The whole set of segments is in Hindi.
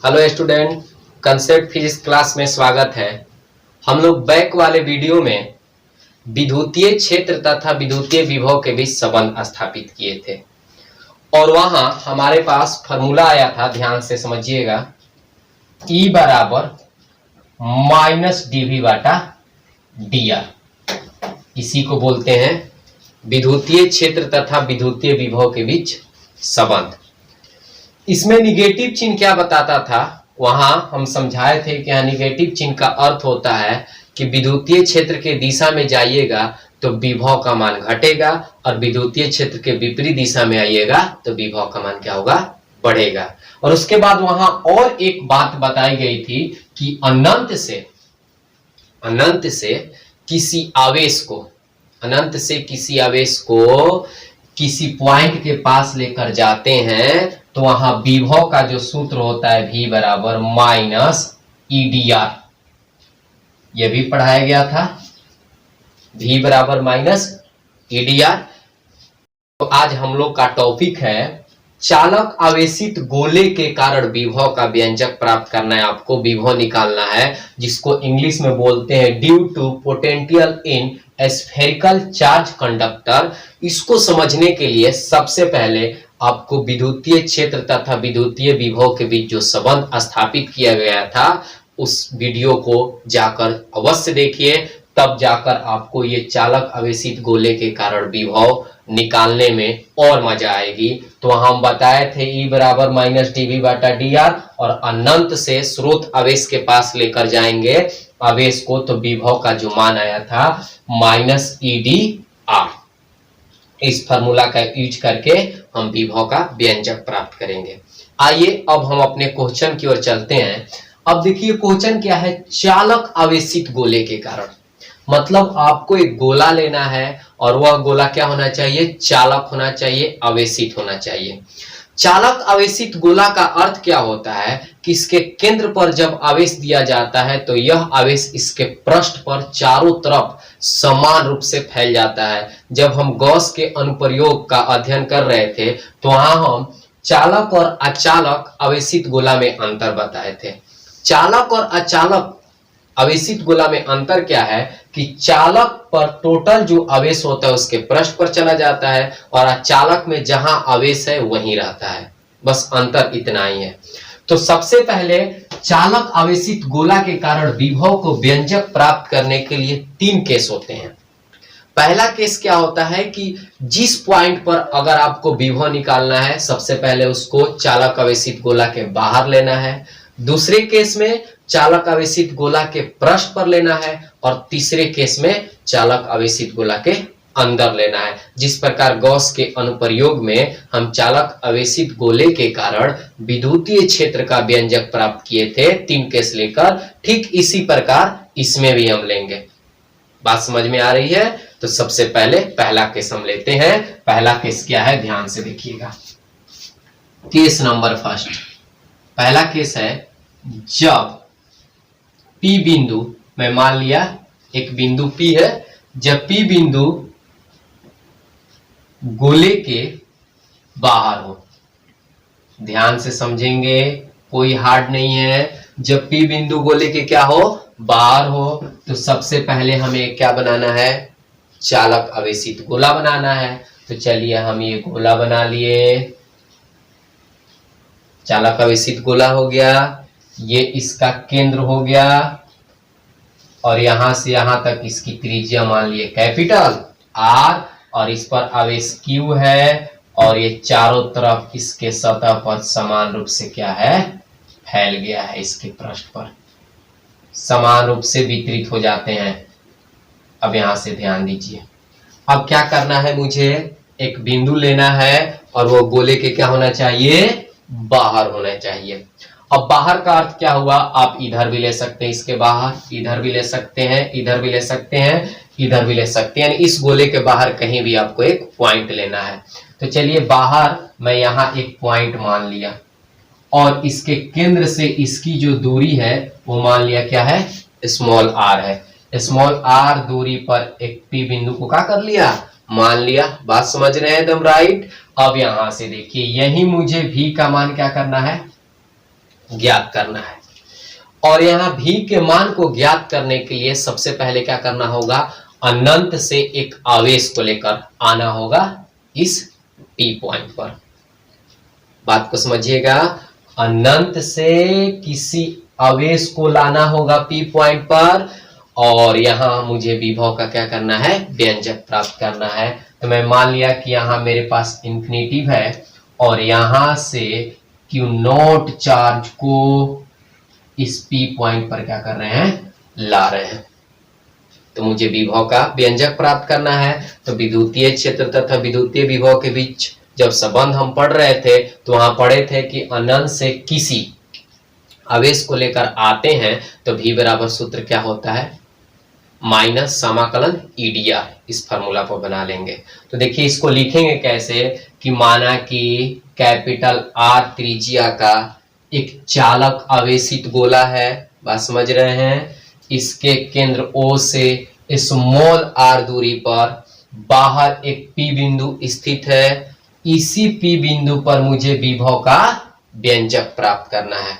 Hello student, concept physics class में स्वागत है। हम लोग बैक वाले वीडियो में विद्युतीय क्षेत्र तथा विद्युतीय विभव के बीच संबंध स्थापित किए थे और वहां हमारे पास फॉर्मूला आया था, ध्यान से समझिएगा। E बराबर माइनस dV बाटा dr, इसी को बोलते हैं विद्युतीय क्षेत्र तथा विद्युतीय विभव के बीच संबंध। इसमें निगेटिव चिन्ह क्या बताता था, वहां हम समझाए थे कि यहाँ निगेटिव चिन्ह का अर्थ होता है कि विद्युतीय क्षेत्र के दिशा में जाइएगा तो विभव का मान घटेगा और विद्युतीय क्षेत्र के विपरीत दिशा में आइएगा तो विभव का मान क्या होगा, बढ़ेगा। और उसके बाद वहां और एक बात बताई गई थी कि अनंत से किसी आवेश को किसी पॉइंट के पास लेकर जाते हैं तो वहां विभव का जो सूत्र होता है V बराबर माइनस EDR, यह भी पढ़ाया गया था, V बराबर माइनस EDR। तो आज हम लोग का टॉपिक है चालक आवेशित गोले के कारण विभव का व्यंजक प्राप्त करना है। आपको विभव निकालना है, जिसको इंग्लिश में बोलते हैं due to potential in spherical charge conductor. इसको समझने के लिए सबसे पहले आपको विद्युतीय क्षेत्र तथा विद्युतीय विभव के बीच जो संबंध स्थापित किया गया था उस वीडियो को जाकर अवश्य देखिए, तब जाकर आपको ये चालक आवेशित गोले के कारण विभव निकालने में और मजा आएगी। तो हम बताए थे E बराबर माइनस dV बाटा dr, और अनंत से स्रोत आवेश के पास लेकर जाएंगे आवेश को तो विभव का जो मान आया था माइनस EDR। इस फार्मूला का यूज करके हम विभव का व्यंजक प्राप्त करेंगे। आइए अब हम अपने क्वेश्चन की ओर चलते हैं। अब देखिए क्वेश्चन क्या है, चालक आवेशित गोले के कारण, मतलब आपको एक गोला लेना है और वह गोला क्या होना चाहिए, चालक होना चाहिए, आवेशित होना चाहिए। चालक आवेशित गोला का अर्थ क्या होता है कि इसके केंद्र पर जब आवेश दिया जाता है तो यह आवेश इसके पृष्ठ पर चारों तरफ समान रूप से फैल जाता है। जब हम गॉस के अनुप्रयोग का अध्ययन कर रहे थे तो वहां हम चालक और अचालक आवेशित गोला में अंतर बताए थे। चालक और अचालक आवेशित गोला में अंतर क्या है कि चालक पर टोटल जो आवेश होता है उसके पृष्ठ पर चला जाता है और अचालक में जहां आवेश है वहीं रहता है, बस अंतर इतना ही है। तो सबसे पहले चालक आवेशित गोला के कारण विभव को व्यंजक प्राप्त करने के लिए तीन केस होते हैं। पहला केस क्या होता है कि जिस पॉइंट पर अगर आपको विभव निकालना है सबसे पहले उसको चालक आवेशित गोला के बाहर लेना है, दूसरे केस में चालक आवेशित गोला के पृष्ठ पर लेना है और तीसरे केस में चालक आवेशित गोला के अंदर लेना है। जिस प्रकार गॉस के अनुप्रयोग में हम चालक आवेशित गोले के कारण विद्युतीय क्षेत्र का व्यंजक प्राप्त किए थे तीन केस लेकर, ठीक इसी प्रकार इसमें भी हम लेंगे। बात समझ में आ रही है? तो सबसे पहले पहला केस हम लेते हैं। पहला केस क्या है, ध्यान से देखिएगा। केस नंबर फर्स्ट, पहला केस है जब P बिंदु, मैं मान लिया एक बिंदु P है, जब P बिंदु गोले के बाहर हो। ध्यान से समझेंगे, कोई हार्ड नहीं है। जब P बिंदु गोले के क्या हो, बाहर हो, तो सबसे पहले हमें क्या बनाना है, चालक आवेशित गोला बनाना है। तो चलिए हम ये गोला बना लिए, चालक आवेशित गोला हो गया, ये इसका केंद्र हो गया और यहां से यहां तक इसकी त्रिज्या मान लिए कैपिटल R, और इस पर आवेश Q है और ये चारों तरफ इसके सतह पर समान रूप से क्या है, फैल गया है, इसके पृष्ठ पर समान रूप से वितरित हो जाते हैं। अब यहां से ध्यान दीजिए, अब क्या करना है, मुझे एक बिंदु लेना है और वो गोले के क्या होना चाहिए, बाहर होना चाहिए। अब बाहर का अर्थ क्या हुआ, आप इधर भी ले सकते हैं, इसके बाहर, इधर भी ले सकते हैं, इधर भी ले सकते हैं, इधर भी ले सकते हैं, यानी इस गोले के बाहर कहीं भी आपको एक पॉइंट लेना है। तो चलिए बाहर मैं यहाँ एक पॉइंट मान लिया और इसके केंद्र से इसकी जो दूरी है वो मान लिया क्या है, स्मॉल r है। स्मॉल r दूरी पर एक P बिंदु को क्या कर लिया, मान लिया। बात समझ रहे हैं एकदम राइट। अब यहां से देखिए, यही मुझे V का मान क्या करना है, ज्ञात करना है। और यहाँ भी के मान को ज्ञात करने के लिए सबसे पहले क्या करना होगा, अनंत से एक आवेश को लेकर आना होगा इस P पॉइंट पर। बात को समझिएगा, अनंत से किसी आवेश को लाना होगा P पॉइंट पर, और यहाँ मुझे विभव का क्या करना है, व्यंजक प्राप्त करना है। तो मैं मान लिया कि यहाँ मेरे पास इंफिनिटिव है और यहाँ से Q नॉट चार्ज को इस P पॉइंट पर क्या कर रहे हैं, ला रहे हैं। तो मुझे विभव का व्यंजक प्राप्त करना है। तो विद्युतीय क्षेत्र तथा विद्युतीय विभव के बीच जब संबंध हम पढ़ रहे थे तो वहां पढ़े थे कि अनंत से किसी आवेश को लेकर आते हैं तो V बराबर सूत्र क्या होता है, माइनस समाकलन EDR। इस फार्मूला को बना लेंगे। तो देखिए इसको लिखेंगे कैसे कि माना कि कैपिटल R त्रिज्या का एक चालक आवेशित गोला है, बात समझ रहे हैं। इसके केंद्र O से स्मॉल r दूरी पर बाहर एक P बिंदु स्थित है। इसी P बिंदु पर मुझे विभव का व्यंजक प्राप्त करना है।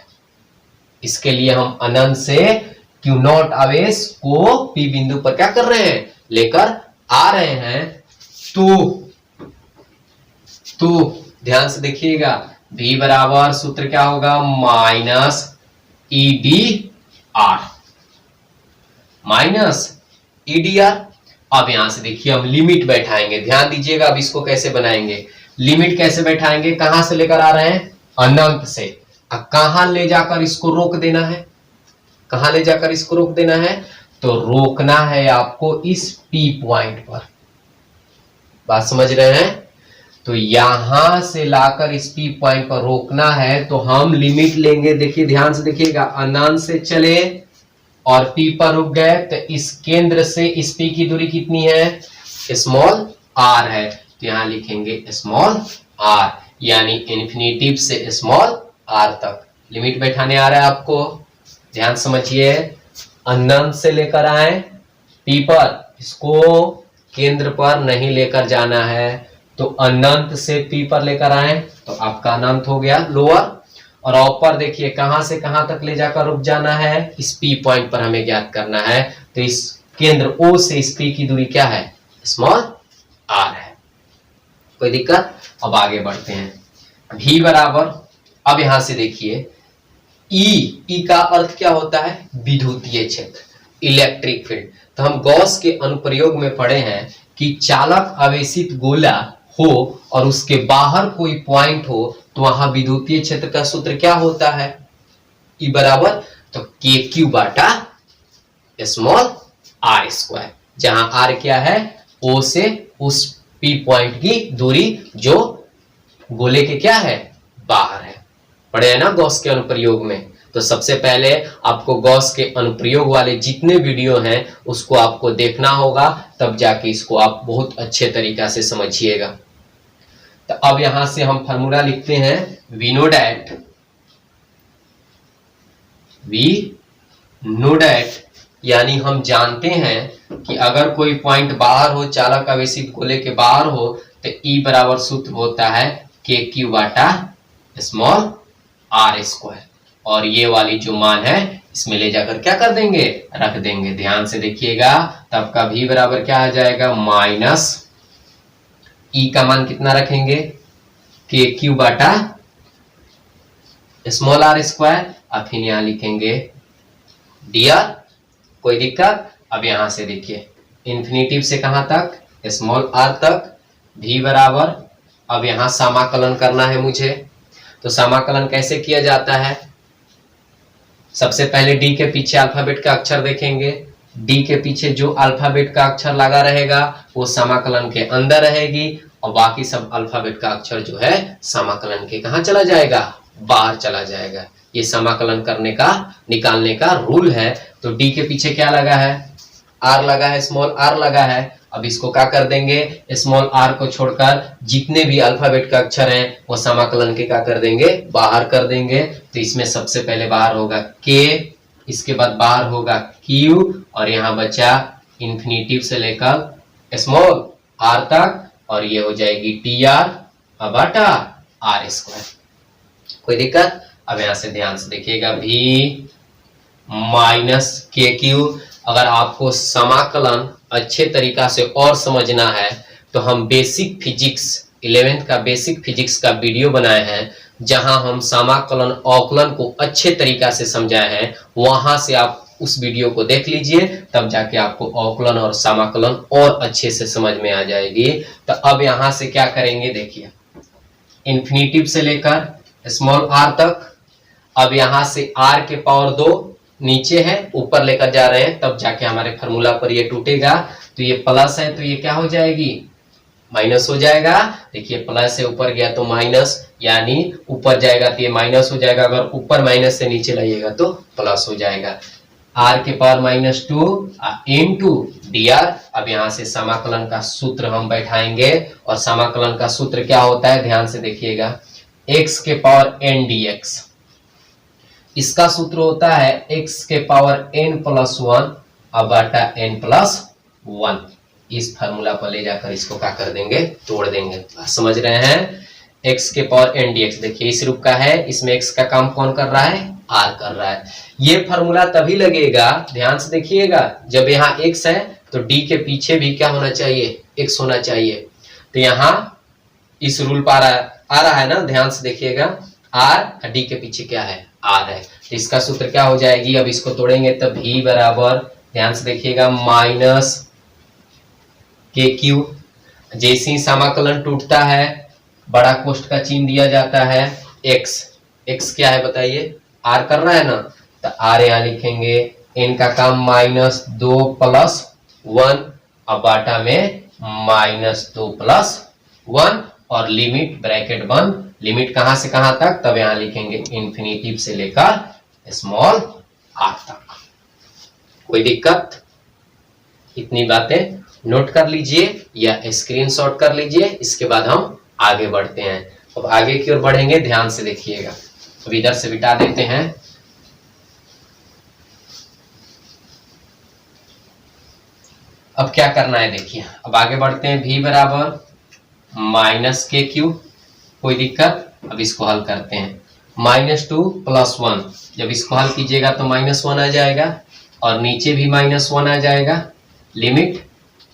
इसके लिए हम अनंत से Q नॉट आवेश को P बिंदु पर क्या कर रहे हैं, लेकर आ रहे हैं। तो ध्यान से देखिएगा, V बराबर सूत्र क्या होगा, माइनस EDR, माइनस EDR। अब यहां से देखिए हम लिमिट बैठाएंगे, ध्यान दीजिएगा। अब इसको कैसे बनाएंगे, लिमिट कैसे बैठाएंगे, कहां से लेकर आ रहे हैं, अनंत से। अब कहां ले जाकर इसको रोक देना है, कहां ले जाकर इसको रोक देना है, तो रोकना है आपको इस P पॉइंट पर। बात समझ रहे हैं। तो यहां से लाकर इस P पॉइंट पर रोकना है। तो हम लिमिट लेंगे, देखिए ध्यान से देखिएगा, अनंत से चले और P पर रुक गए तो इस केंद्र से इस P की दूरी कितनी है, स्मॉल r है। तो यहां लिखेंगे स्मॉल r, यानी इन्फिनिटिव से स्मॉल r तक लिमिट बैठाने आ रहा है आपको। ध्यान समझिए, अनंत से लेकर आए P पर, इसको केंद्र पर नहीं लेकर जाना है। तो अनंत से P पर लेकर आए तो आपका अनंत हो गया लोअर, और अपर देखिए कहां से कहां तक ले जाकर रुक जाना है, इस P पॉइंट पर हमें ज्ञात करना है। तो इस केंद्र O से इस P की दूरी क्या है, स्मॉल r है। कोई दिक्कत। अब आगे बढ़ते हैं। V बराबर, अब यहां से देखिए E का अर्थ क्या होता है, विद्युतीय क्षेत्र, इलेक्ट्रिक फील्ड। तो हम गॉस के अनुप्रयोग में पढ़े हैं कि चालक आवेशित गोला हो और उसके बाहर कोई पॉइंट हो तो वहां विद्युतीय क्षेत्र का सूत्र क्या होता है, E बराबर, तो KQ बाटा स्मॉल r स्क्वायर, जहां r क्या है, O से उस P पॉइंट की दूरी जो गोले के क्या है, बाहर है। पढ़े हैं ना गॉस के अनुप्रयोग में। तो सबसे पहले आपको गॉस के अनुप्रयोग वाले जितने वीडियो हैं उसको आपको देखना होगा, तब जाके इसको आप बहुत अच्छे तरीका से समझिएगा। तो अब यहां से हम फार्मूला लिखते हैं, वी नो डैट, यानी हम जानते हैं कि अगर कोई पॉइंट बाहर हो, चालक आवेशित गोले के बाहर हो, तो E बराबर सूत्र होता है KQ बाटा स्मॉल r स्क्वायर। और ये वाली जो मान है इसमें ले जाकर क्या कर देंगे, रख देंगे। ध्यान से देखिएगा, तब का V बराबर क्या आ जाएगा, माइनस E का मान कितना रखेंगे, KQ बाटा स्मॉल r स्क्वायर। अब फिर यहां लिखेंगे dr। कोई दिक्कत। अब यहां से देखिए इन्फिनिटिव से कहां तक, स्मॉल r तक, V बराबर, अब यहां समाकलन करना है मुझे। तो समाकलन कैसे किया जाता है, सबसे पहले D के पीछे अल्फाबेट का अक्षर देखेंगे। D के पीछे जो अल्फाबेट का अक्षर लगा रहेगा वो समाकलन के अंदर रहेगी, और बाकी सब अल्फाबेट का अक्षर जो है समाकलन के कहां चला जाएगा, बाहर चला जाएगा। ये समाकलन करने का, निकालने का रूल है। तो D के पीछे क्या लगा है, R लगा है, स्मॉल r लगा है। अब इसको क्या कर देंगे, स्मॉल r को छोड़कर जितने भी अल्फाबेट का अक्षर हैं वो समाकलन के क्या कर देंगे, बाहर कर देंगे। तो इसमें सबसे पहले बाहर होगा k, इसके बाद बाहर होगा q, और यहाँ बचा इन्फिनिटिव से लेकर स्मॉल r तक, और ये हो जाएगी dr बाटा r स्क्वायर। कोई दिक्कत। अब यहां से ध्यान से देखिएगा v माइनस के क्यू। अगर आपको समाकलन अच्छे तरीका से और समझना है तो हम बेसिक फिजिक्स 11th का बेसिक फिजिक्स का वीडियो बनाए हैं, जहां हम समाकलन अवकलन को अच्छे तरीका से समझाए हैं। वहां से आप उस वीडियो को देख लीजिए, तब जाके आपको अवकलन और समाकलन और अच्छे से समझ में आ जाएगी। तो अब यहां से क्या करेंगे, देखिए इन्फिनिटिव से लेकर स्मॉल r तक। अब यहां से r के पावर 2 नीचे है, ऊपर लेकर जा रहे हैं, तब जाके हमारे फॉर्मूला पर ये टूटेगा। तो ये प्लस है तो ये क्या हो जाएगी, माइनस हो जाएगा। देखिए प्लस से ऊपर गया तो माइनस, यानी ऊपर जाएगा तो ये माइनस हो जाएगा, अगर ऊपर माइनस से नीचे लाइएगा तो प्लस हो जाएगा। r के पावर -2 इनटू dr। अब यहां से समाकलन का सूत्र हम बैठाएंगे, और समाकलन का सूत्र क्या होता है, ध्यान से देखिएगा, x के पावर n dx। इसका सूत्र होता है x के पावर n+1 बटा n+1। इस फार्मूला पर ले जाकर इसको क्या कर देंगे, तोड़ देंगे। समझ रहे हैं, x के पावर n dx। देखिए इस रूप का है, इसमें x का काम कौन कर रहा है, r कर रहा है। ये फार्मूला तभी लगेगा, ध्यान से देखिएगा, जब यहाँ x है तो d के पीछे भी क्या होना चाहिए, x होना चाहिए। तो यहाँ इस रूल पर आ रहा है ना, ध्यान से देखिएगा, r d के पीछे क्या है, r है। तो इसका सूत्र क्या हो जाएगी, अब इसको तोड़ेंगे तब v बराबर, ध्यान से देखिएगा, माइनस के क्यू। जैसे ही समाकलन टूटता है बड़ा कोष्ठ का चिन्ह दिया जाता है x। x क्या है बताइए, r कर रहा है ना, तो r यहाँ लिखेंगे, n का काम -2 + 1 अब बाटा में -2 + 1, और लिमिट ब्रैकेट बंद, लिमिट कहां से कहां तक, तब यहां लिखेंगे इन्फिनिटिव से लेकर स्मॉल r तक। कोई दिक्कत, इतनी बातें नोट कर लीजिए या स्क्रीनशॉट कर लीजिए, इसके बाद हम आगे बढ़ते हैं। अब आगे की ओर बढ़ेंगे, ध्यान से देखिएगा। अब इधर से बिठा देते हैं। अब क्या करना है देखिए, अब आगे बढ़ते हैं, v बराबर -kq। कोई दिक्कत, अब इसको हल करते हैं। -2 + 1, जब इसको हल कीजिएगा तो -1 आ जाएगा, और नीचे भी -1 आ जाएगा। लिमिट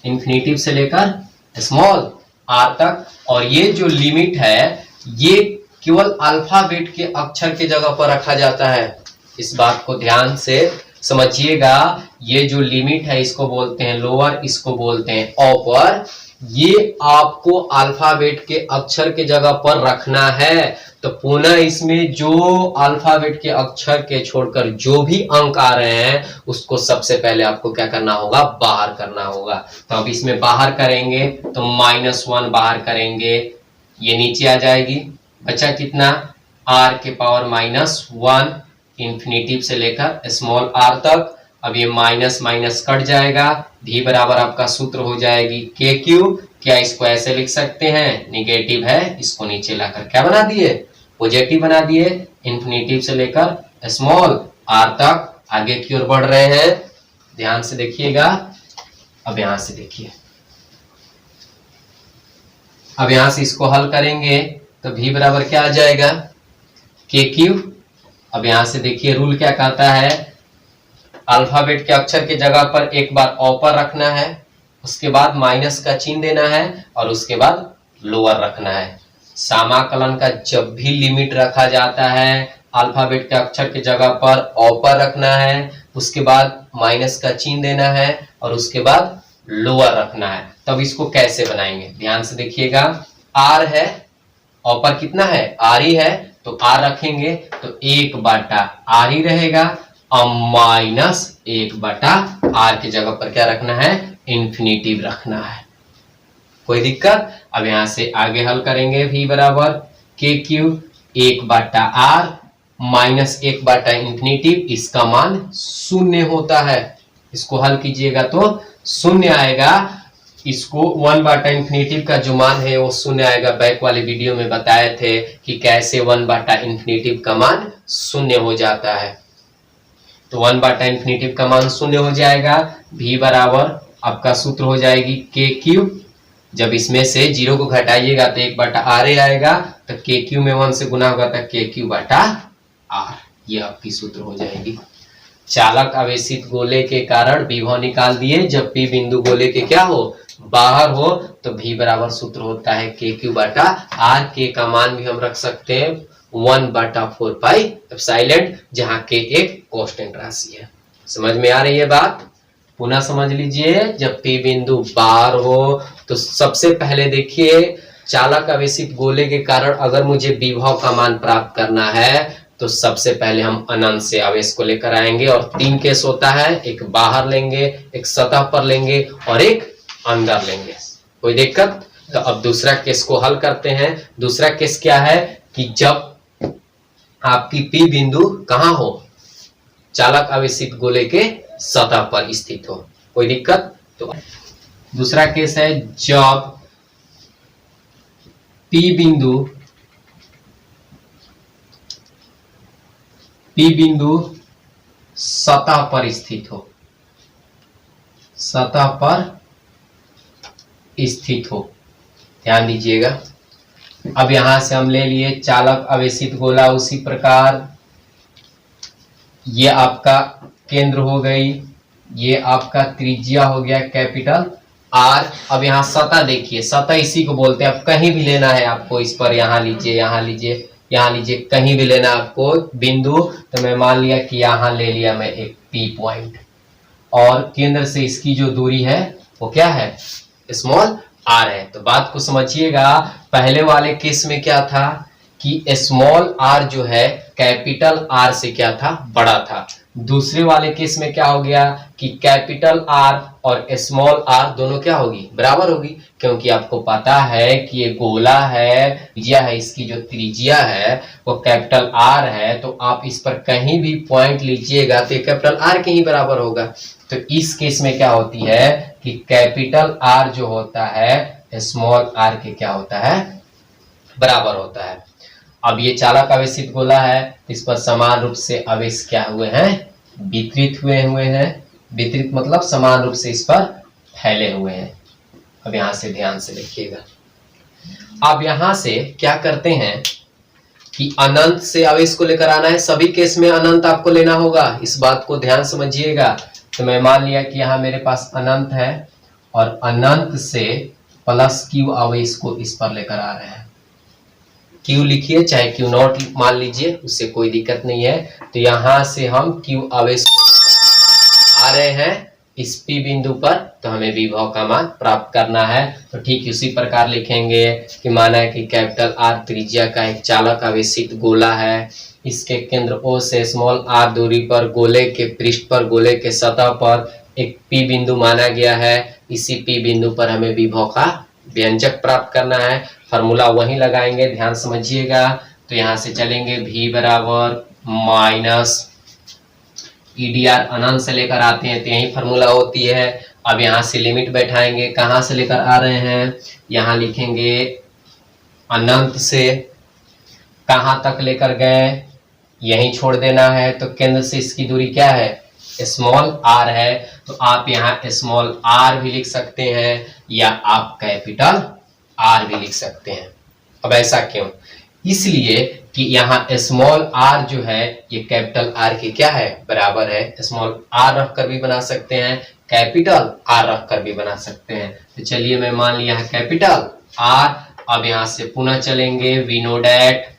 इन्फिनिटिव से लेकर स्मॉल r तक, और ये जो लिमिट है ये केवल अल्फाबेट के अक्षर के जगह पर रखा जाता है। इस बात को ध्यान से समझिएगा, ये जो लिमिट है इसको बोलते हैं लोअर, इसको बोलते हैं अपर। ये आपको अल्फाबेट के अक्षर के जगह पर रखना है। तो पुनः इसमें जो अल्फाबेट के अक्षर के छोड़कर जो भी अंक आ रहे हैं उसको सबसे पहले आपको क्या करना होगा, बाहर करना होगा। तो अब इसमें बाहर करेंगे तो -1 बाहर करेंगे, ये नीचे आ जाएगी, बचा कितना, r के पावर -1 इन्फिनिटिव से लेकर स्मॉल r तक। अब ये माइनस माइनस कट जाएगा, v बराबर आपका सूत्र हो जाएगी के क्यू। क्या इसको ऐसे लिख सकते हैं, निगेटिव है, इसको नीचे लाकर क्या बना दिए, पॉजिटिव बना दिए। इन्फिनिटिव से लेकर स्मॉल r तक आगे की ओर बढ़ रहे हैं, ध्यान से देखिएगा। अब यहां से देखिए, अब यहां से इसको हल करेंगे तो v बराबर क्या आ जाएगा, के क्यू। अब यहां से देखिए रूल क्या कहता है, अल्फाबेट के अक्षर के जगह पर एक बार अपर रखना है, उसके बाद माइनस का चिन्ह देना है, और उसके बाद लोअर रखना है। समाकलन का जब भी लिमिट रखा जाता है अल्फाबेट के अक्षर के जगह पर अपर रखना है, उसके बाद माइनस का चिन्ह देना है, और उसके बाद लोअर रखना है। तब इसको कैसे बनाएंगे, ध्यान से देखिएगा, r है, अपर कितना है, r ही है, तो r रखेंगे तो 1/r ही रहेगा, और -1/r की जगह पर क्या रखना है, इन्फिनिटिव रखना है। कोई दिक्कत। अब यहां से आगे हल करेंगे, v बराबर के क्यू 1/r -1/इन्फिनिटिव, इसका मान 0 होता है। इसको हल कीजिएगा तो 0 आएगा। इसको 1/इन्फिनिटिव का जो मान है वो 0 आएगा। बैक वाले वीडियो में बताए थे कि कैसे 1/इन्फिनिटिव का मान 0 हो जाता है। तो 1/इन्फिनिटिव का मान 0 हो जाएगा। v बराबर आपका सूत्र हो जाएगी के क्यू। जब इसमें से 0 को घटाइएगा तो 1/r आएगा, तो के क्यू में 1 से गुना होगा तो के क्यू/r आर, ये आपकी सूत्र हो जाएगी। चालक आवेशित गोले के कारण विभव निकाल दिए, जब पी बिंदु गोले के क्या हो, बाहर हो, तो भी बराबर सूत्र होता है के क्यू बाटा आर। के का मान भी हम रख सकते हैं 1/4 पाई एप्सिलॉन, जहां के एक कांस्टेंट राशि है। समझ में आ रही है बात? पुनः समझ लीजिए, जब पी बिंदु बाहर हो तो सबसे पहले देखिए, चालक आवेशित गोले के कारण अगर मुझे विभव का मान प्राप्त करना है तो सबसे पहले हम अनंत से आवेश को लेकर आएंगे, और 3 केस होता है, एक बाहर लेंगे, एक सतह पर लेंगे और एक अंदर लेंगे। कोई दिक्कत? तो अब दूसरा केस को हल करते हैं। दूसरा केस क्या है कि जब आपकी पी बिंदु कहां हो, चालक आवेशित गोले के सतह पर स्थित हो। कोई दिक्कत? तो दूसरा केस है जब पी बिंदु सतह पर स्थित हो, सतह पर स्थित हो। ध्यान दीजिएगा, अब यहां से हम ले लिए चालक आवेशित गोला, उसी प्रकार ये आपका केंद्र हो गई, ये आपका त्रिज्या हो गया कैपिटल आर। अब यहाँ सतह देखिए, सतह इसी को बोलते हैं। अब कहीं भी लेना है आपको, इस पर यहाँ लीजिए, यहाँ लीजिए, यहाँ लीजिए, कहीं भी लेना आपको बिंदु। तो मैं मान लिया कि यहाँ ले लिया मैं एक पी पॉइंट, और केंद्र से इसकी जो दूरी है वो क्या है, स्मॉल आर है। तो बात को समझिएगा, पहले वाले केस में क्या था कि स्मॉल आर जो है कैपिटल आर से क्या था, बड़ा था। दूसरे वाले केस में क्या हो गया कि कैपिटल आर और स्मॉल आर दोनों क्या होगी, बराबर होगी, क्योंकि आपको पता है कि ये गोला है, त्रिज्या है, इसकी जो त्रिज्या है वो कैपिटल आर है। तो आप इस पर कहीं भी पॉइंट लीजिएगा तो ये कैपिटल आर के ही बराबर होगा। तो इस केस में क्या होती है कि कैपिटल आर जो होता है स्मॉल आर के क्या होता है, बराबर होता है। अब ये चालक आवेशित गोला है, इस पर समान रूप से आवेश क्या हुए हैं, वितरित हुए हैं। वितरित मतलब समान रूप से इस पर फैले हुए हैं। अब यहां से ध्यान से देखिएगा, अब यहां से क्या करते हैं कि अनंत से आवेश को लेकर आना है। सभी केस में अनंत आपको लेना होगा, इस बात को ध्यान समझिएगा। तो मैं मान लिया कि यहाँ मेरे पास अनंत है, और अनंत से प्लस क्यू आवेश को इस पर लेकर आ रहे हैं। क्यू लिखिए, चाहे क्यू नॉट मान लीजिए, उससे कोई दिक्कत नहीं है। तो यहां से हम क्यू आवेश को आ रहे हैं इस पी बिंदु पर, तो हमें विभव का मान प्राप्त करना है। तो ठीक उसी प्रकार लिखेंगे कि माना है कि कैपिटल आर त्रिज्या का एक चालक आवेशित गोला है, इसके केंद्र ओ से स्मॉल आर दूरी पर गोले के पृष्ठ पर, गोले के सतह पर एक पी बिंदु माना गया है। इसी पी बिंदु पर हमें विभव का व्यंजक प्राप्त करना है। फॉर्मूला वहीं लगाएंगे, ध्यान समझिएगा। तो यहां से चलेंगे v बराबर माइनस ईडीआर, अनंत से लेकर आते हैं तो यही फॉर्मूला होती है। अब यहां से लिमिट बैठाएंगे, कहां से लेकर आ रहे हैं, यहां लिखेंगे अनंत से कहां तक लेकर गए, यहीं छोड़ देना है। तो केंद्र से इसकी दूरी क्या है, स्मॉल आर है। तो आप यहाँ स्मॉल आर भी लिख सकते हैं, या आप कैपिटल आर भी लिख सकते हैं। अब ऐसा क्यों, इसलिए कि यहाँ स्मॉल आर जो है ये कैपिटल आर के क्या है, बराबर है। स्मॉल आर रखकर भी बना सकते हैं, कैपिटल आर रखकर भी बना सकते हैं। तो चलिए मैं मान लिया है कैपिटल आर। अब यहां से पुनः चलेंगे, वी नो डैट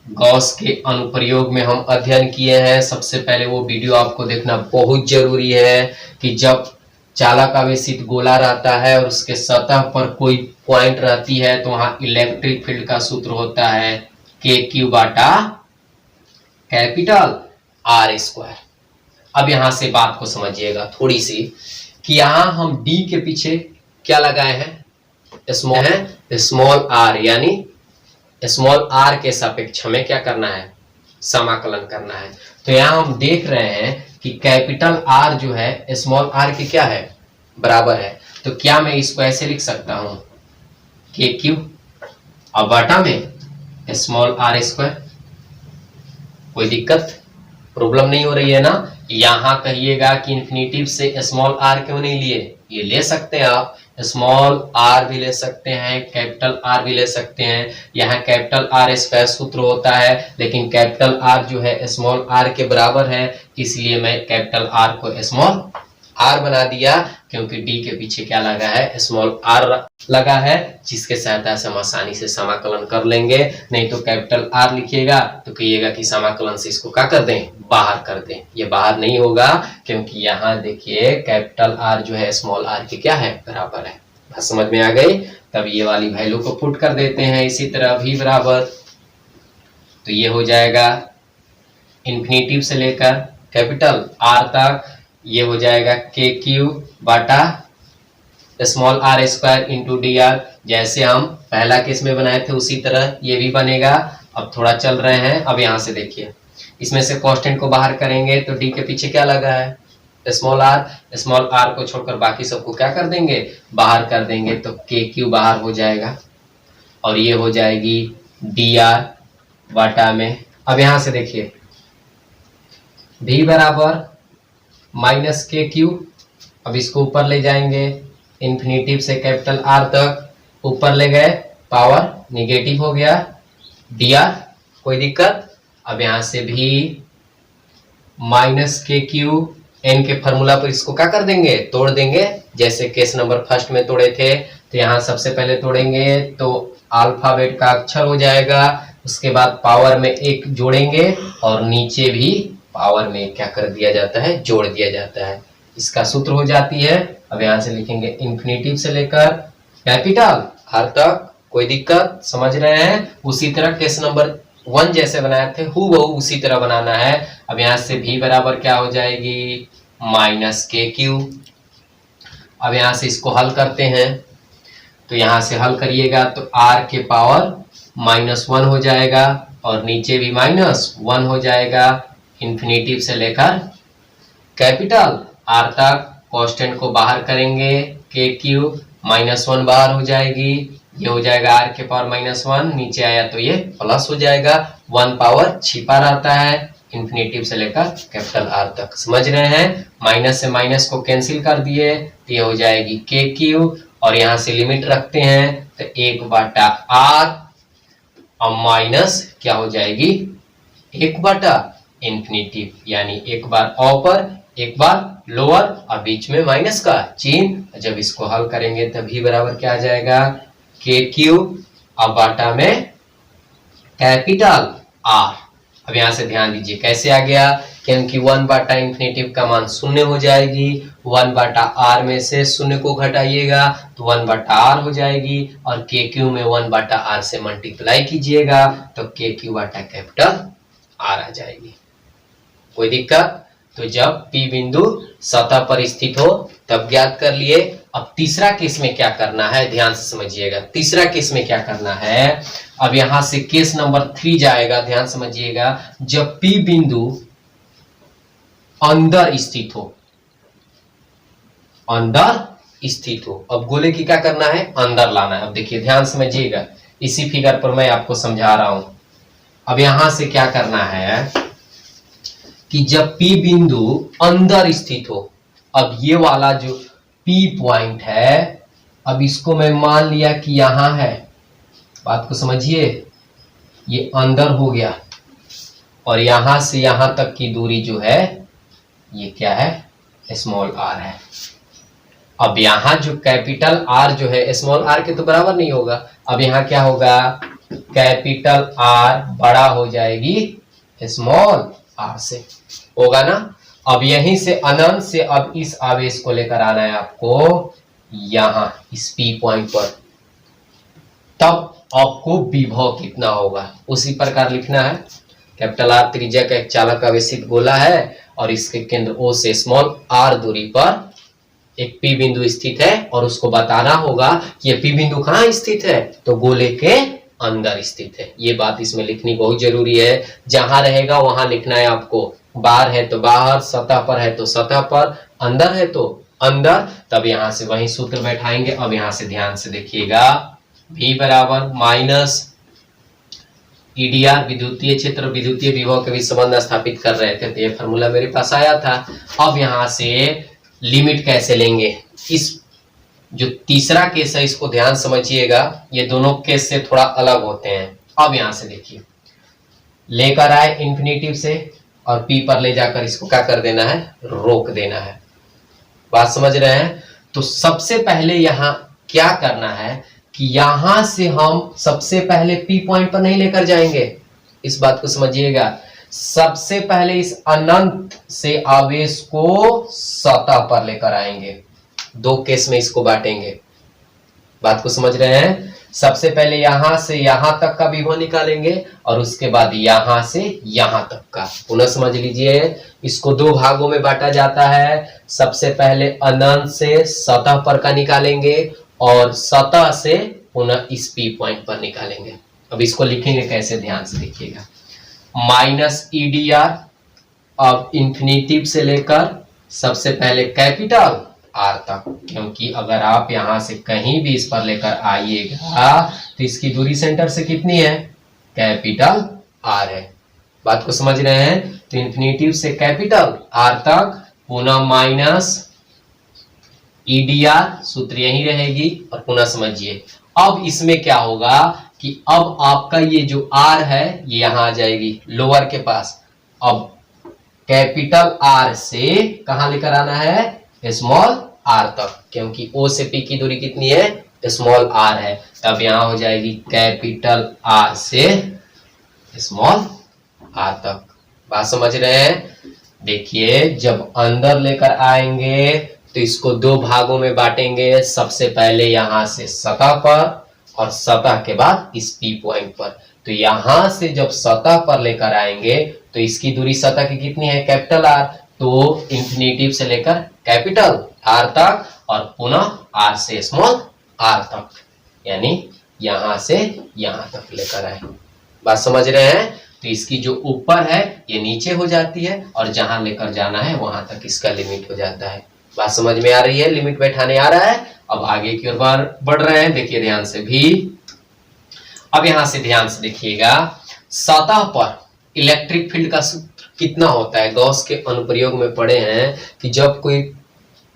गॉस के अनुप्रयोग में हम अध्ययन किए हैं। सबसे पहले वो वीडियो आपको देखना बहुत जरूरी है कि जब चालक आवेशित गोला रहता है और उसके सतह पर कोई पॉइंट रहती है तो वहां इलेक्ट्रिक फील्ड का सूत्र होता है के क्यू बाटा कैपिटल आर स्क्वायर। अब यहां से बात को समझिएगा थोड़ी सी कि यहां हम डी के पीछे क्या लगाए हैं, स्मॉल आर, यानी स्मॉल आर के सापेक्ष हमें क्या करना है, समाकलन करना है। तो यहां हम देख रहे हैं कि कैपिटल आर जो है स्मॉल आर के क्या है, बराबर है। तो क्या मैं इसको ऐसे लिख सकता हूं के क्यू और बाटा में स्मॉल आर स्क्वायर। कोई दिक्कत, प्रॉब्लम नहीं हो रही है ना। यहां कहिएगा कि इन्फिनिटिव से स्मॉल आर क्यों नहीं लिए, ये ले सकते हैं आप, स्मॉल आर भी ले सकते हैं, कैपिटल आर भी ले सकते हैं। यहाँ कैपिटल आर स्क्वायर सूत्र होता है, लेकिन कैपिटल आर जो है स्मॉल आर के बराबर है, इसलिए मैं कैपिटल आर को स्मॉल आर बना दिया, क्योंकि डी के पीछे क्या लगा है, स्मॉल आर लगा है, जिसके सहायता से हम आसानी से समाकलन कर लेंगे। नहीं तो कैपिटल आर लिखिएगा तो कहिएगा कि समाकलन से इसको क्या कर दें, बाहर कर दें। ये बाहर नहीं होगा, क्योंकि यहाँ देखिए कैपिटल आर जो है स्मॉल आर के क्या है, बराबर है। बात समझ में आ गई। तब ये वाली वैल्यू को पुट कर देते हैं। इसी तरह भी बराबर, तो ये हो जाएगा इन्फिनेटिव से लेकर कैपिटल आर तक, ये हो जाएगा के क्यू बाटा small r square into d r. जैसे हम पहला केस में बनाए थे उसी तरह ये भी बनेगा। अब थोड़ा चल रहे हैं, अब यहाँ से देखिए, इसमें से कांस्टेंट को बाहर करेंगे तो डी के पीछे क्या लगा है, स्मॉल आर को छोड़कर बाकी सबको क्या कर देंगे, बाहर कर देंगे, तो के क्यू बाहर हो जाएगा और ये हो जाएगी डी आर बाटा में। अब यहाँ से देखिए भी बराबर माइनस के क्यू, अब इसको ऊपर ले जाएंगे इन्फिनेटिव से कैपिटल आर तक, ऊपर ले गए पावर निगेटिव हो गया डी आर, कोई दिक्कत। अब यहां से भी माइनस के क्यू एन के फॉर्मूला पर इसको क्या कर देंगे, तोड़ देंगे, जैसे केस नंबर फर्स्ट में तोड़े थे। तो यहाँ सबसे पहले तोड़ेंगे तो अल्फाबेट का अक्षर हो जाएगा, उसके बाद पावर में एक जोड़ेंगे और नीचे भी पावर में क्या कर दिया जाता है, जोड़ दिया जाता है। इसका सूत्र हो जाती है। अब यहां से लिखेंगे इन्फिनेटिव से लेकर कैपिटल आर तक, कोई दिक्कत, समझ रहे हैं। उसी तरह केस नंबर 1 जैसे बनाए थे हूबहू उसी तरह बनाना है। अब यहां से भी बराबर क्या हो जाएगी, माइनस के क्यू। अब यहां से इसको हल करते हैं, तो यहां से हल करिएगा तो आर के पावर -1 हो जाएगा और नीचे भी -1 हो जाएगा। इन्फिनेटिव से लेकर कैपिटल आर तक, कांस्टेंट को बाहर करेंगे, के क्यू -1 बाहर हो जाएगी, ये हो जाएगा आर के पावर -1, नीचे आया तो ये प्लस हो जाएगा, 1 पावर छिपा रहता है इन्फिनेटिव से लेकर कैपिटल आर तक, समझ रहे हैं। माइनस से माइनस को कैंसिल कर दिए तो ये हो जाएगी के क्यू, और यहाँ से लिमिट रखते हैं तो 1/r और माइनस क्या हो जाएगी, 1/इन्फिनेटिव, यानी एक बार ऊपर एक बार लोअर और बीच में माइनस का चिन्ह। जब इसको हल करेंगे तभी बराबर क्या आ जाएगा, के क्यू अब बाटा में कैपिटल आर। अब यहां से ध्यान दीजिए कैसे आ गया, क्योंकि 1/इन्फिनेटिव का मान 0 हो जाएगी, 1/r में से 0 को घटाइएगा तो 1/r हो जाएगी, और के क्यू में 1/r से मल्टीप्लाई कीजिएगा तो के क्यू बाटा कैपिटल आर आ जाएगी, कोई दिक्कत। तो जब P बिंदु सतह पर स्थित हो तब ज्ञात कर लिए। अब तीसरा केस में क्या करना है, ध्यान से समझिएगा। तीसरा केस में क्या करना है, अब यहां से केस नंबर 3 जाएगा, ध्यान समझिएगा। जब P बिंदु अंदर स्थित हो, अंदर स्थित हो, अब गोले की क्या करना है, अंदर लाना है। अब देखिए ध्यान समझिएगा, इसी फिगर पर मैं आपको समझा रहा हूं। अब यहां से क्या करना है कि जब P बिंदु अंदर स्थित हो, अब ये वाला जो P पॉइंट है, अब इसको मैं मान लिया कि यहां है, बात को समझिए, ये अंदर हो गया और यहां से यहां तक की दूरी जो है ये क्या है, स्मॉल आर है। अब यहां जो कैपिटल आर जो है स्मॉल आर के तो बराबर नहीं होगा, अब यहां क्या होगा, कैपिटल आर बड़ा हो जाएगी स्मॉल आर से, होगा ना। अब यहीं से अनंत से अब इस आवेश को लेकर आना है आपको यहां इस P पॉइंट पर, तब आपको विभव कितना होगा उसी प्रकार लिखना है। कैपिटल आर त्रिज्या का एक चालक आवेशित गोला है और इसके केंद्र O से स्मॉल r दूरी पर एक P बिंदु स्थित है, और उसको बताना होगा कि ये P बिंदु कहाँ स्थित है, तो गोले के अंदर स्थित है। ये बात इसमें लिखनी बहुत जरूरी है, जहां रहेगा वहां लिखना है आपको। बाहर है तो बाहर, सतह पर है तो सतह पर, अंदर है तो अंदर, तब यहां से वही सूत्र बैठाएंगे। अब यहां से ध्यान से देखिएगा, V बराबर माइनस ईडीआर, विद्युतीय क्षेत्र विद्युतीय विभव के बीच संबंध स्थापित कर रहे थे, तो ये फॉर्मूला मेरे पास आया था। अब यहां से लिमिट कैसे लेंगे, इस जो तीसरा केस है इसको ध्यान समझिएगा, ये दोनों केस से थोड़ा अलग होते हैं। अब यहां से देखिए, लेकर आए इंफिनिटिव से और पी पर ले जाकर इसको क्या कर देना है, रोक देना है। बात समझ रहे हैं? तो सबसे पहले यहां क्या करना है कि यहां से हम सबसे पहले पी पॉइंट पर नहीं लेकर जाएंगे, इस बात को समझिएगा। सबसे पहले इस अनंत से आवेश को सतह पर लेकर आएंगे। दो केस में इसको बांटेंगे, बात को समझ रहे हैं? सबसे पहले यहां से यहां तक का विभव निकालेंगे और उसके बाद यहां से यहां तक का। पुनः समझ लीजिए, इसको दो भागों में बांटा जाता है। सबसे पहले अनंत से सतह पर का निकालेंगे और सतह से पुनः इस पी पॉइंट पर निकालेंगे। अब इसको लिखेंगे कैसे, ध्यान से देखिएगा। माइनस EDR, अब इंफिनिटिव से लेकर सबसे पहले कैपिटल आर तक, क्योंकि अगर आप यहां से कहीं भी इस पर लेकर आइएगा तो इसकी दूरी सेंटर से कितनी है, कैपिटल आर है। बात को समझ रहे हैं? तो इंफिनिटिव से कैपिटल आर तक पुनः माइनस EDR, सूत्र यही रहेगी। और पुनः समझिए, अब इसमें क्या होगा कि अब आपका ये जो आर है ये यहां आ जाएगी लोअर के पास। अब कैपिटल आर से कहां लेकर आना है, स्मॉल आर तक, क्योंकि ओ से पी की दूरी कितनी है, स्मॉल आर है। तब यहां हो जाएगी कैपिटल आर से स्मॉल आर तक। बात समझ रहे हैं? देखिए, जब अंदर लेकर आएंगे तो इसको दो भागों में बांटेंगे। सबसे पहले यहां से सतह पर और सतह के बाद इस पी पॉइंट पर। तो यहां से जब सतह पर लेकर आएंगे तो इसकी दूरी सतह की कितनी है, कैपिटल आर। तो इंफिनिटिव से लेकर कैपिटल आर तक और पुनः आर से स्मॉल आर तक, यानी यहां से यहां तक लेकर आए। बात समझ रहे हैं? तो इसकी जो ऊपर है ये नीचे हो जाती है और जहां लेकर जाना है वहां तक इसका लिमिट हो जाता है। बात समझ में आ रही है? लिमिट बैठाने आ रहा है। अब आगे की ओर बढ़ रहे हैं, देखिए ध्यान से भी। अब यहां से ध्यान से देखिएगा, सतह पर इलेक्ट्रिक फील्ड का सूत्र कितना होता है। गॉस के अनुप्रयोग में पढ़े हैं कि जब कोई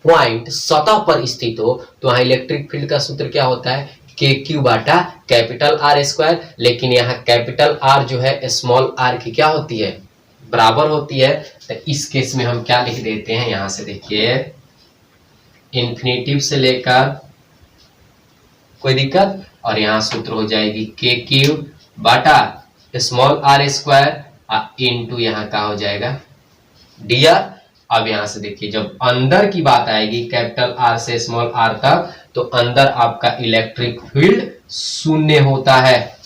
पॉइंट सतह पर स्थित हो तो वहां इलेक्ट्रिक फील्ड का सूत्र क्या होता है, के क्यू बाटा कैपिटल आर स्क्वायर। लेकिन यहाँ कैपिटल आर जो है स्मॉल आर की क्या होती है, बराबर होती है। तो इस केस में हम क्या लिख देते हैं, यहां से देखिए, इन्फिनिटिव से लेकर, कोई दिक्कत, और यहां सूत्र हो जाएगी के क्यू बाटा स्मॉल आर स्क्वायर इनटू यहाँ का हो जाएगा डी आर। अब यहां से देखिए, जब अंदर की बात आएगी कैपिटल आर से स्मॉल आर तक, तो अंदर आपका इलेक्ट्रिक फील्ड शून्य होता है।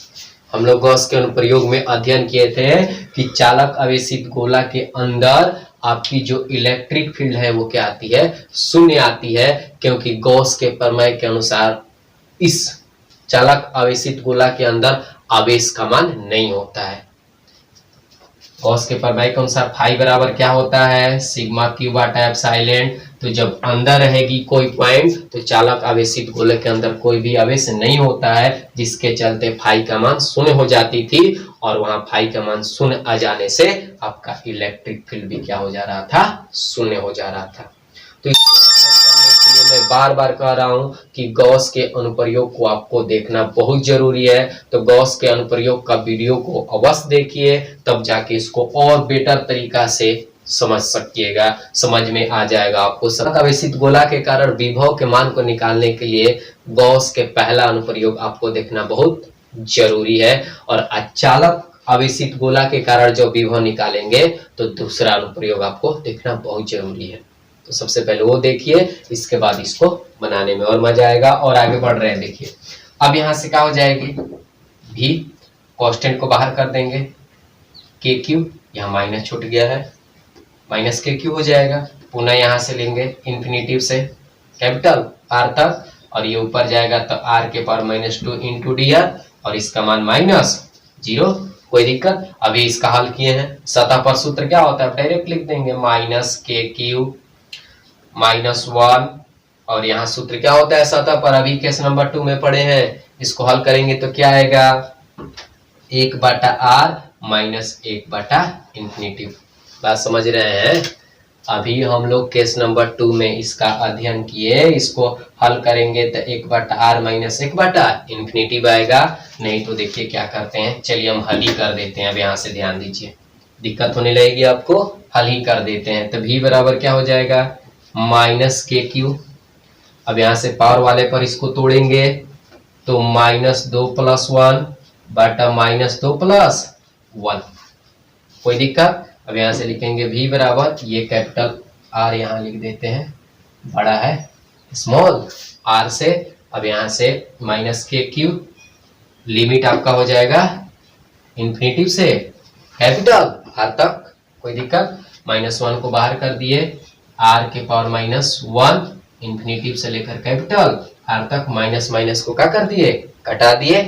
हम लोग गॉस के अनुप्रयोग में अध्ययन किए थे कि चालक आवेशित गोला के अंदर आपकी जो इलेक्ट्रिक फील्ड है वो क्या आती है, शून्य आती है, क्योंकि गॉस के प्रमेय के अनुसार इस चालक आवेशित गोला के अंदर आवेश का मान नहीं होता है। गॉस के प्रमेय के अनुसार फाई बराबर क्या होता है, सिग्मा क्यू बाटा एप्सिलॉन। तो जब अंदर रहेगी कोई पॉइंट तो चालक आवेशित गोले के अंदर कोई भी आवेश नहीं होता है, जिसके चलते फाई का मान शून्य हो जाती थी। और वहां फाई का मान शून्य आ जाने से आपका इलेक्ट्रिक फील्ड भी क्या हो जा रहा था, शून्य हो जा रहा था। तो इसलिए मैं बार बार कह रहा हूं कि गॉस के अनुप्रयोग को आपको देखना बहुत जरूरी है। तो गॉस के अनुप्रयोग का वीडियो को अवश्य देखिए, तब जाके इसको और बेटर तरीका से समझ सकिएगा, समझ में आ जाएगा आपको। सतत आवेशित गोला के कारण विभव के मान को निकालने के लिए गॉस के पहला अनुप्रयोग आपको देखना बहुत जरूरी है। और अचालक आवेशित गोला के कारण जो विभव निकालेंगे तो दूसरा अनुप्रयोग आपको देखना बहुत जरूरी है। तो सबसे पहले वो देखिए, इसके बाद इसको बनाने में और मजा आएगा। और आगे बढ़ रहे हैं, देखिए अब यहां से क्या हो जाएगी, भी कांस्टेंट को बाहर कर देंगे, के क्यू यहाँ माइनस छूट गया है, माइनस के क्यू हो जाएगा। पुनः यहां से लेंगे इन्फिनिटिव से कैपिटल आर तक, और ये ऊपर जाएगा तो आर के पावर -2 इंटू डी आर, और इसका मान -0। कोई दिक्कत? अभी इसका हल किए हैं। सतह पर सूत्र क्या होता है, डायरेक्ट लिख देंगे, माइनस के क्यू -1, और यहाँ सूत्र क्या होता है सतह पर, अभी केस नंबर 2 में पढ़े हैं। इसको हल करेंगे तो क्या आएगा, 1 बटा आर -1 बटा इन्फिनिटिव। बात समझ रहे हैं? अभी हम लोग केस नंबर 2 में इसका अध्ययन किए, इसको हल करेंगे तो 1/r माइनस 1/r इन्फिनेटिव आएगा। नहीं तो देखिए क्या करते हैं, चलिए हम हल ही कर देते हैं। अब यहाँ से ध्यान दीजिए, दिक्कत होने लगेगी आपको, हल ही कर देते हैं। तो v बराबर क्या हो जाएगा, माइनस के क्यू। अब यहाँ से पावर वाले पर इसको तोड़ेंगे तो -2 + 1 बटा -2 + 1, कोई दिक्कत। अब यहाँ से लिखेंगे v बराबर, ये कैपिटल R यहाँ लिख देते हैं, बड़ा है स्मॉल r से। अब यहाँ से -k3, लिमिट आपका हो जाएगा इन्फिनेटिव से कैपिटल R तक, कोई दिक्कत। -1 को बाहर कर दिए, r के पावर -1 इन्फिनेटिव से लेकर कैपिटल R तक, माइनस माइनस को क्या कर दिए, घटा दिए।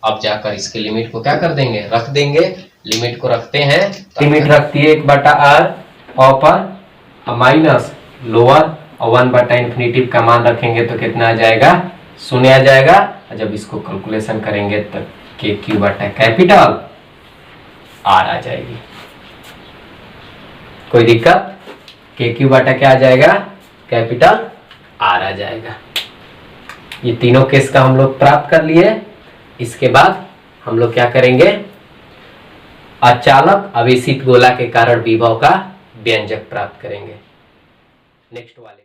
अब जाकर इसके लिमिट को क्या कर देंगे, रख देंगे। लिमिट को रखते हैं, लिमिट रखती है 1/r अपर माइनस लोअर और 1/इन्फिनेटिव का मान रखेंगे तो कितना आ जाएगा, 0 आ जाएगा। और जब इसको कैलकुलेशन करेंगे तो KQ बटा कैपिटल R आ जाएगी, कोई दिक्कत। KQ बटा क्या आ जाएगा, कैपिटल R आ जाएगा। ये तीनों केस का हम लोग प्राप्त कर लिए। इसके बाद हम लोग क्या करेंगे, अचालक अवेशित गोला के कारण विभव का व्यंजक प्राप्त करेंगे नेक्स्ट वाले